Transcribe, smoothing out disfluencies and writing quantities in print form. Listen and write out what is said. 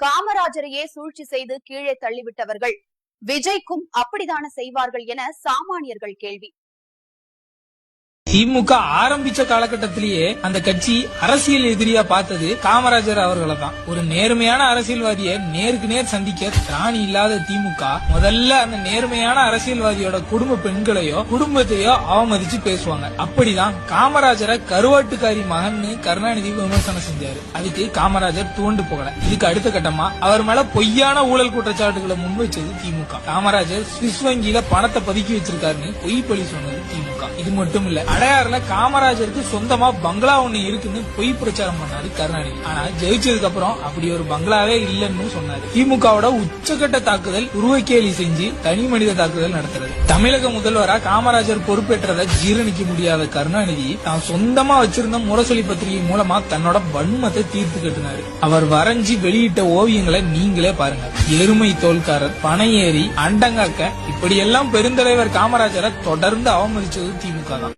காமராஜரையே சூழ்ச்சி செய்து கீழே தள்ளிவிட்டவர்கள் விஜய்க்கும் அப்படித்தான செய்வார்கள் என சாமானியர்கள் கேள்வி. திமுக ஆரம்பிச்ச காலகட்டத்திலேயே அந்த கட்சி அரசியல் எதிரியா பார்த்தது காமராஜர் அவர்களை தான். ஒரு நேர்மையான அரசியல்வாதியை நேருக்கு நேர் சந்திக்க திராணி இல்லாத திமுக முதல்ல அந்த நேர்மையான அரசியல்வாதியோட குடும்ப பெண்களையோ குடும்பத்தையோ அவமதிச்சு பேசுவாங்க. அப்படிதான் காமராஜரை கருவாட்டுக்காரி மகன்னு கருணாநிதி விமர்சனம் செஞ்சாரு. அதுக்கு காமராஜர் துவண்டு போகல. இதுக்கு அடுத்த கட்டமா அவர் மேல பொய்யான ஊழல் குற்றச்சாட்டுகளை முன்வைச்சது திமுக. காமராஜர் சுவிஸ் வங்கியில பணத்தை பதுக்கி வச்சிருக்காருன்னு பொய் பழி சொன்னது திமுக. இது மட்டும் இல்ல, அடையாறுல காமராஜருக்கு சொந்தமா பங்களா ஒண்ணு இருக்குன்னு பொய் பிரச்சாரம் பண்ணாரு கருணாநிதி. ஆனா ஜெயிச்சதுக்கு அப்புறம் அப்படி ஒரு பங்களாவே இல்லன்னு சொன்னாரு. திமுகவோட உச்சகட்ட தாக்குதல் உருவக்கேலி செஞ்சு தனி மனித தாக்குதல் நடத்துறது. தமிழக முதல்வரா காமராஜர் பொறுப்பேற்றதை ஜீரணிக்க முடியாத கருணாநிதி தான் சொந்தமா வச்சிருந்த முரசொலி பத்திரிகை மூலமா தன்னோட வன்மத்தை தீர்த்து கட்டினாரு. அவர் வரைஞ்சி வெளியிட்ட ஓவியங்களை நீங்களே பாருங்க. எருமை தோல்காரர், பனையேறி, அண்டங்காக்க, இப்படியெல்லாம் பெருந்தலைவர் காமராஜரை தொடர்ந்து அவமதிச்சது திமுக தான்.